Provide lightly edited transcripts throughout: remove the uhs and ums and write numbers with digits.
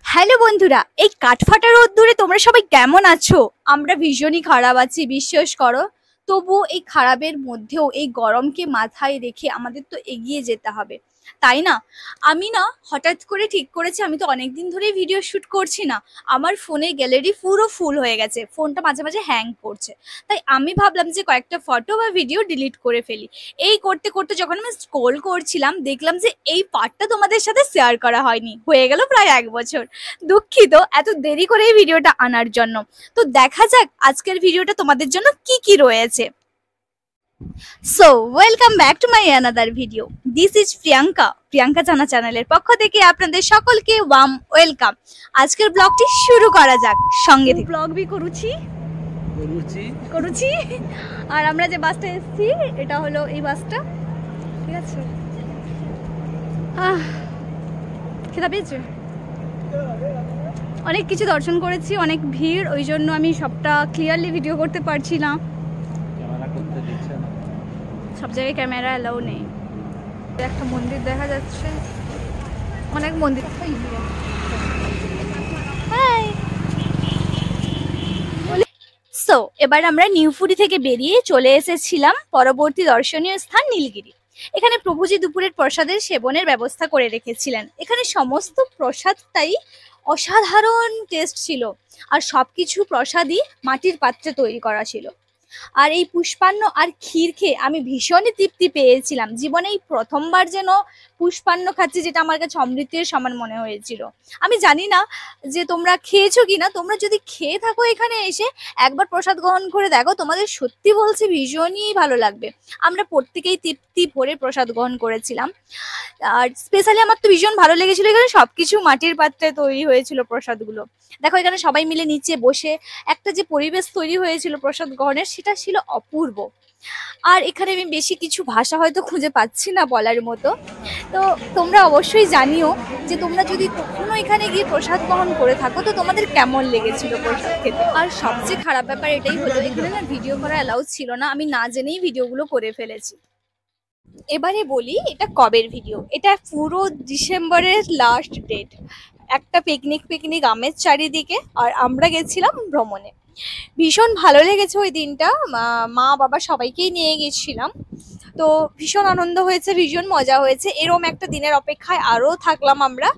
Hello বন্ধুরা, এই কাঠফাটা রোদ্দুরে তোমরা সবাই কেমন আছো? আমরা ভীষণই খারাপ আছি, বিশ্বাস করো। তবুও এই খারাপের মধ্যেও এই গরমকে মাথায় রেখে আমাদের তো এগিয়ে যেতে হবে, তাই না? আমি না হঠাৎ করে ঠিক করেছি, আমি তো অনেকদিন ধরেই ভিডিও শুট করছি না। আমার ফোনে গ্যালারি পুরো ফুল হয়ে গেছে, ফোনটা মাঝে মাঝে হ্যাং করছে। তাই আমি ভাবলাম যে কয়েকটা ফটো বা ভিডিও ডিলিট করে ফেলি। এই করতে করতে যখন আমি স্ক্রোল করছিলাম, দেখলাম যে এই পার্টটা তোমাদের সাথে শেয়ার করা হয়নি। হয়ে গেল প্রায় 1 বছর। দুঃখিত এত দেরি করে এই ভিডিওটা আনার জন্য। তো দেখা যাক আজকের ভিডিওটা তোমাদের জন্য কি কি রয়েছে। So welcome back to my another video. This is Priyanka জানা চ্যানেলের পক্ষ থেকে আপনাদের সকলকে ওয়ার্ম ওয়েলকাম। আজকের ব্লগটি শুরু করা যাক, সঙ্গে থেকে ব্লগ বি করুছি। আর আমরা যে বাসটা এসেছি এটা হলো এই বাসটা, ঠিক আছে। খেতে পেয়েছে, অনেক কিছু দর্শন করেছি, অনেক ভিড়, ওই জন্য আমি সবটা ক্লিয়ারলি ভিডিও করতে পারছি না। সব জায়গায় ক্যামেরা অ্যালাউ নেই। একটা মন্দির দেখা যাচ্ছে, অনেক মন্দির। সো এবার আমরা নিউপুরি থেকে বেরিয়ে চলে এসেছিলাম পরবর্তী দর্শনীয় স্থান নীলগিরি। এখানে প্রভুজি দুপুরের প্রসাদের সেবনের ব্যবস্থা করে রেখেছিলেন। এখানে সমস্ত প্রসাদটাই অসাধারণ টেস্ট ছিল, আর সবকিছু প্রসাদই মাটির পাত্রে তৈরি করা ছিল। আর এই পুষ্পান্ন আর ক্ষীর খেয়ে আমি ভীষণই তৃপ্তি পেয়েছিলাম। জীবনে এই প্রথমবার যেন পুষ্পান্ন খাচ্ছি, যেটা আমার কাছে অমৃতের সমান মনে হয়েছিল। আমি জানি না যে তোমরা খেয়েছো কিনা। তোমরা যদি খেয়ে থাকো এখানে এসে একবার প্রসাদ গ্রহণ করে দেখো, তোমাদের সত্যি বলছি ভীষণই ভালো লাগবে। আমরা প্রত্যেকেই তৃপ্তি ভরে প্রসাদ গ্রহণ করেছিলাম। আর স্পেশালি আমার তো ভীষণ ভালো লেগেছিল, এখানে সবকিছু মাটির পাত্রে তৈরি হয়েছিল প্রসাদগুলো। দেখো এখানে সবাই মিলে নিচে বসে একটা যে পরিবেশ তৈরি হয়েছিল প্রসাদ গ্রহণের, সেটা ছিল অপূর্ব। আর এখানে আমি বেশি কিছু ভাষা হয়তো খুঁজে পাচ্ছি না বলার মতো। তো তোমরা অবশ্যই জানিও যে তোমরা যদি কখনো এখানে গিয়ে প্রসাদ গ্রহণ করে থাকো তো তোমাদের কেমন লেগেছিল প্রসাদ খেতে। আর সবচেয়ে খারাপ ব্যাপার এটাই হলো, এখানে না ভিডিও করা অ্যালাউ ছিল না। আমি না জেনেই ভিডিওগুলো করে ফেলেছি। এবারে বলি এটা কবের ভিডিও। এটা পুরো ডিসেম্বরের লাস্ট ডেট। একটা পিকনিক আমেজ চারিদিকে, আর আমরা গেছিলাম ভ্রমণে। ভীষণ ভালো লেগেছে ওই দিনটা। মা বাবা সবাইকেই নিয়ে গেছিলাম। তো ভীষণ আনন্দ হয়েছে, ভীষণ মজা হয়েছে। এরকম একটা দিনের অপেক্ষায় আরও থাকলাম আমরা।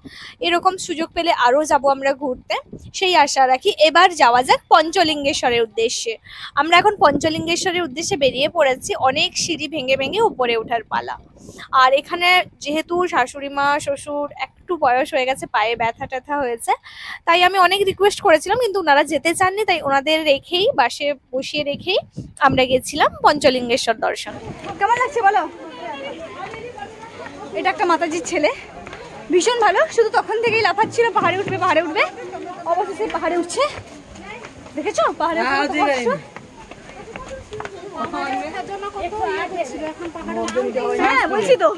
এরকম সুযোগ পেলে আরও যাব আমরা ঘুরতে, সেই আশা রাখি। এবার যাওয়া যাক পঞ্চলিঙ্গেশ্বরের উদ্দেশ্যে। আমরা এখন পঞ্চলিঙ্গেশ্বরের উদ্দেশ্যে বেরিয়ে পড়েছি। অনেক সিঁড়ি ভেঙে ভেঙে উপরে ওঠার পালা। আর এখানে যেহেতু শাশুড়ি মা শ্বশুর একটু বয়স হয়ে গেছে, পায়ে ব্যথা ট্যাথা হয়েছে, তাই আমি অনেক রিকোয়েস্ট করেছিলাম, কিন্তু ওনারা যেতে চাননি। তাই ওনাদের রেখেই, বাসে বসিয়ে রেখেই আমরা গেছিলাম পঞ্চলিঙ্গেশ্বর দর্শন। কেমন লাগছে বলো? এটা একটা মাতাজির ছেলে, ভীষণ ভালো। শুধু তখন থেকেই লাফাচ্ছিল পাহাড়ে উঠবে পাহাড়ে উঠবে, অবশেষে পাহাড়ে উঠছে। দেখেছো পাহাড়ে? হ্যাঁ বলছি তো।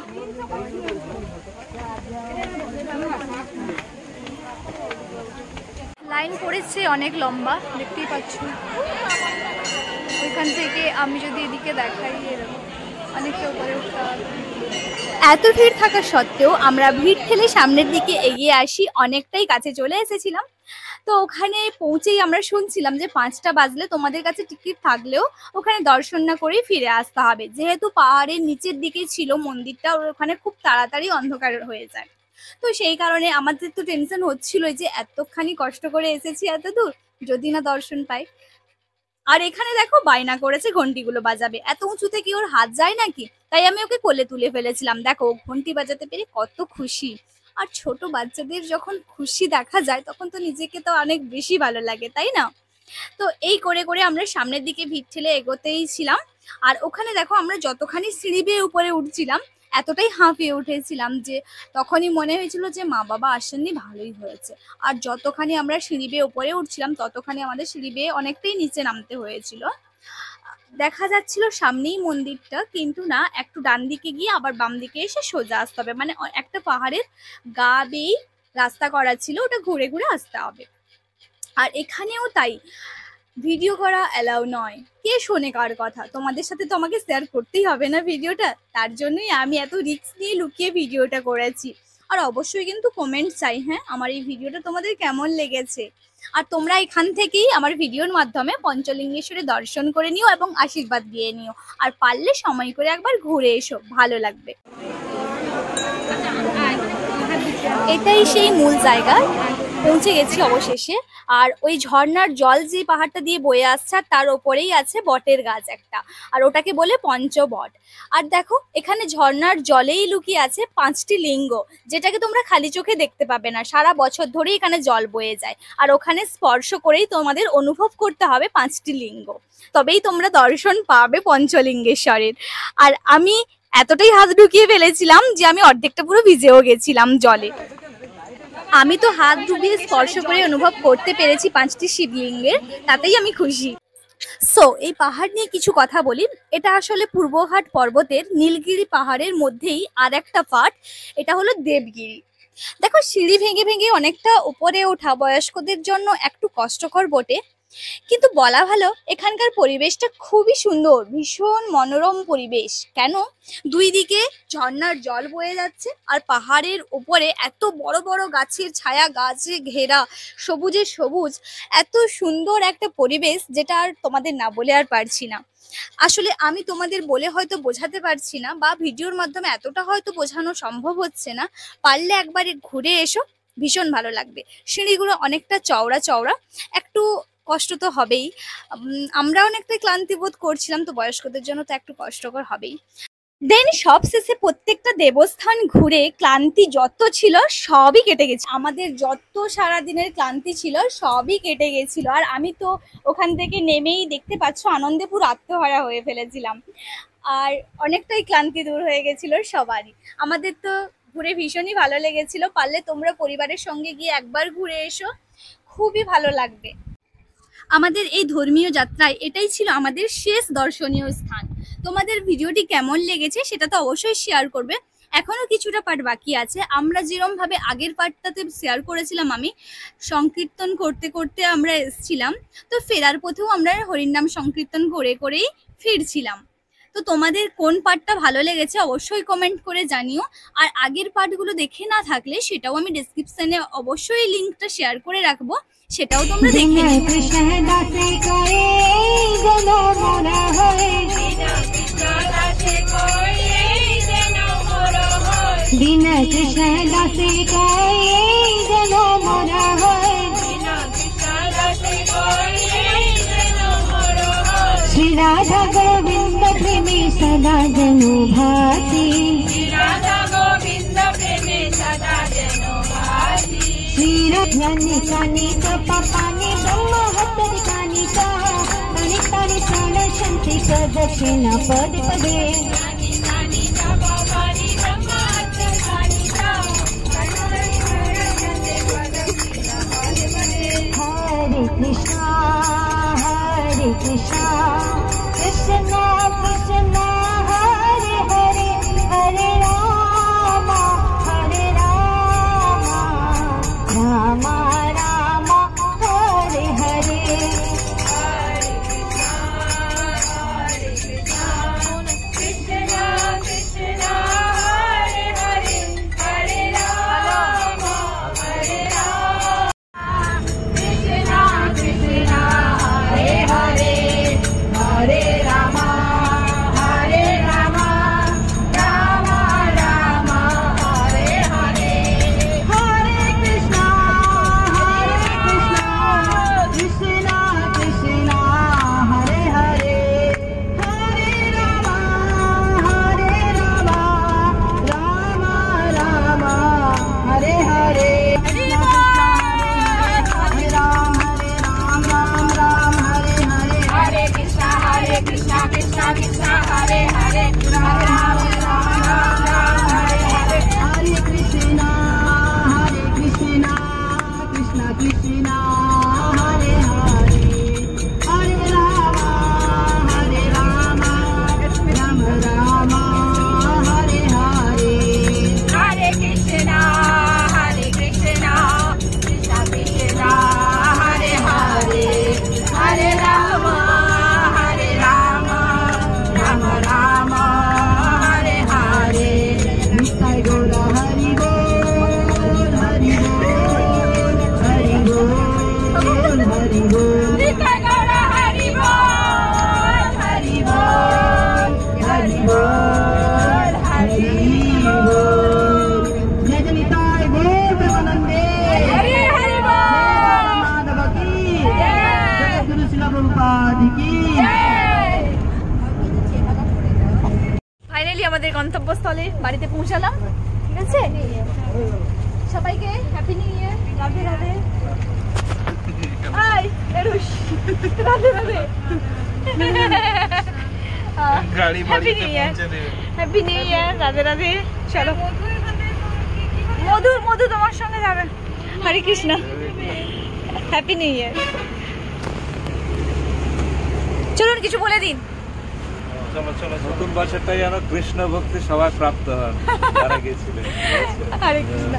লাইন পড়েছে অনেক লম্বা, দেখতেই পাচ্ছ। ওইখান থেকে আমি যদি এদিকে দেখাই, এরকম অনেকটা উপরে উঠতে হবে। এত ভিড় থাকা সত্ত্বেও আমরা ভিড় ঠেলে সামনের দিকে এগিয়ে আসি, অনেকটাই কাছে চলে এসেছিলাম। তো ওখানে পৌঁছেই আমরা শুনছিলাম যে 5টা বাজলে তোমাদের কাছে টিকিট থাকলেও ওখানে দর্শন না করেই ফিরে আসতে হবে, যেহেতু পাহাড়ের নিচের দিকে ছিল মন্দিরটা, ওখানে খুব তাড়াতাড়ি অন্ধকার হয়ে যায়। তো সেই কারণে আমাদের তো টেনশন হচ্ছিল যে এতখানি কষ্ট করে এসেছি এত দূর, যদি না দর্শন পাই। আর এখানে দেখো বায়না করেছে ঘন্টিগুলো বাজাবে। এত উঁচুতে কি ওর হাত যায় নাকি? তাই আমি ওকে কোলে তুলে ফেলেছিলাম। দেখো ঘন্টি বাজাতে পেরে কত খুশি। আর ছোট বাচ্চাদের যখন খুশি দেখা যায় তখন তো নিজেকে তো অনেক বেশি ভালো লাগে, তাই না? তো এই করে করে আমরা সামনের দিকে ভিড় ঠেলে এগোতেই ছিলাম। আর ওখানে দেখো আমরা যতখানি সিঁড়ি বেয়ে উপরে উঠছিলাম, এতটাই হাঁপিয়ে উঠেছিলাম যে তখনই মনে হয়েছিল যে মা বাবা আসেননি, ভালোই হয়েছে। আর যতখানি আমরা সিঁড়ি বেয়ে উপরে উঠছিলাম ততখানি আমাদের সিঁড়ি বেয়ে অনেকটাই নিচে নামতে হয়েছিল। দেখা যাচ্ছিল সামনেই মন্দিরটা, কিন্তু না, একটু ডান দিকে গিয়ে আবার বাম দিকে এসে সোজা আসতে হবে। মানে একটা পাহাড়ের গা বেয়েই রাস্তা করা ছিল, ওটা ঘুরে ঘুরে আসতে হবে। আর এখানেও তাই, ভিডিও করা অ্যালাউ নয়। কে শোনে কার কথা? তোমাদের সাথে তো আমাকে শেয়ার করতেই হবে না ভিডিওটা, তার জন্যই আমি এত রিস্ক নিয়ে লুকিয়ে ভিডিওটা করেছি। আর অবশ্যই কিন্তু কমেন্ট চাই। হ্যাঁ, আমার এই ভিডিওটা তোমাদের কেমন লেগেছে। আর তোমরা এখান থেকেই আমার ভিডিওর মাধ্যমে পঞ্চলিঙ্গেশ্বরে দর্শন করে নিও এবং আশীর্বাদ দিয়ে নিও। আর পারলে সময় করে একবার ঘুরে এসো, ভালো লাগবে। এটাই সেই মূল জায়গা, পৌঁছে গেছি অবশেষে। আর ওই ঝর্ণার জল যে পাহাড়টা দিয়ে বয়ে আসছে তার ওপরেই আছে বটের গাছ একটা, আর ওটাকে বলে পঞ্চবট। আর দেখো এখানে ঝর্ণার জলেই লুকিয়ে আছে 5টি লিঙ্গ, যেটাকে তোমরা খালি চোখে দেখতে পাবে না, সারা বছর ধরেই এখানে জল বয়ে যায়। আর ওখানে স্পর্শ করেই তোমাদের অনুভব করতে হবে 5টি লিঙ্গ, তবেই তোমরা দর্শন পাবে পঞ্চলিঙ্গেশ্বরের। আর আমি এতটাই হাত ঢুকিয়ে ফেলেছিলাম যে আমি অর্ধেকটা পুরো ভিজেও গেছিলাম জলে। আমি তো হাত ডুবিয়ে স্পর্শ করে অনুভব করতে পেরেছি 5টি শিবলিঙ্গের, তাতেই আমি খুশি। সো এই পাহাড় নিয়ে কিছু কথা বলি। এটা আসলে পূর্বঘাট পর্বতের নীলগিরি পাহাড়ের মধ্যেই আর একটা পার্ট, এটা হলো দেবগিরি। দেখো সিঁড়ি ভেঙে ভেঙে অনেকটা উপরে ওঠা বয়স্কদের জন্য একটু কষ্টকর বটে, কিন্তু বলা ভালো এখানকার পরিবেশটা খুবই সুন্দর, ভীষণ মনোরম পরিবেশ। কেন, দুই দিকে ঝর্ণার জল বয়ে যাচ্ছে আর পাহাড়ের উপরে এত বড় বড় গাছের ছায়া, গাছে ঘেরা, সবুজে সবুজ, এত সুন্দর একটা পরিবেশ যেটা আর তোমাদের না বলে আর পারছি না। আসলে আমি তোমাদের বলে হয়তো বোঝাতে পারছি না, বা ভিডিওর মাধ্যমে এতটা হয়তো বোঝানো সম্ভব হচ্ছে না। পারলে একবার ঘুরে এসো, ভীষণ ভালো লাগবে। সিঁড়িগুলো অনেকটা চওড়া চওড়া, একটু কষ্ট তো হবেই। আমরা অনেকটাই ক্লান্তি বোধ করছিলাম, তো বয়স্কদের জন্য তো একটু কষ্টকর হবেই। দেন সবশেষে প্রত্যেকটা দেবস্থান ঘুরে ক্লান্তি যত ছিল সবই কেটে গেছে। আমাদের যত সারাদিনের ক্লান্তি ছিল সবই কেটে গেছিল। আর আমি তো ওখান থেকে নেমেই দেখতে পাচ্ছ আনন্দে পুরো আত্মহারা হয়ে ফেলেছিলাম, আর অনেকটাই ক্লান্তি দূর হয়ে গেছিল সবারই। আমাদের তো ঘুরে ভীষণই ভালো লেগেছিল। পারলে তোমরা পরিবারের সঙ্গে গিয়ে একবার ঘুরে এসো, খুবই ভালো লাগবে। আমাদের এই ধর্মীয় যাত্রায় এটাই ছিল আমাদের শেষ দর্শনীয় স্থান। তোমাদের ভিডিওটি কেমন লেগেছে সেটা তো অবশ্যই শেয়ার করবে। এখনো কিছুটা পার্ট বাকি আছে। আমরা যেরকম ভাবে আগের পার্টটাতে শেয়ার করেছিলাম, আমি সংকীর্তন করতে করতে আমরা এসেছিলাম, তো ফেরার পথেও আমরা হরিনাম সংকীর্তন করে করেই ফিরছিলাম। তো তোমাদের কোন পার্টটা ভালো লেগেছে অবশ্যই কমেন্ট করে জানিও। আর আগের পার্টগুলো দেখে না থাকলে সেটাও আমি ডেসক্রিপশনে অবশ্যই লিঙ্কটা শেয়ার করে রাখবো, সেটাও তোমরা দেখে নিও। श्री राधा गोविंद प्रेमी सदा जनो भाति, श्री राधा गोविंद प्रेमी सदा जनो भाति। श्री रत्नी कानी पानी ब्रह्म हतरि कानी का तानि तानि प्राण शंति दक्षिणा पद पदे, कानी का पानी ब्रह्म हतरि कानी का हरे कृष्णा हरे कृष्णा कृष्णा कृष्णा हरे हरे, हरे राम राम राम हरे हरे, हरे कृष्णा कृष्णा कृष्णा हरे हरे, हरे राम कृष्णा कृष्णा हरे हरे, हरे राम हरे राम, राम राम हरे हरे, हरे कृष्णा कृष्णा कृष्णा हरे हरे, हरे राम राम राम हरे हरे, हरे राम राम राम हरे हरे, हरे कृष्णा कृष्णा कृष्णा हरे हरे, हरे राम राम हरे हरे, हरे कृष्णा कृष्णा कृष्णा हरे हरे, हरे राम राम राम हरे हरे, हरे कृष्णा कृष्णा कृष्णा हरे हरे, हरे राम राम राम हरे हरे, नित्य गौर हरि बोल, গন্তব্যস্থলে বাড়িতে পৌঁছালাম। ঠিক আছে, সবাইকে happy new year, Radhe Radhe. আই এরুশ, Radhe Radhe. Happy new year, happy new year, Radhe Radhe. চলো মধু, মধু তোমার সঙ্গে যাবে। Hare Krishna, happy new year. চলুন কিছু বলে দিন। নতুন বছরটা যেন কৃষ্ণ ভক্তি সবাই প্রাপ্ত হন যারা গেছিলেন। হরে কৃষ্ণ।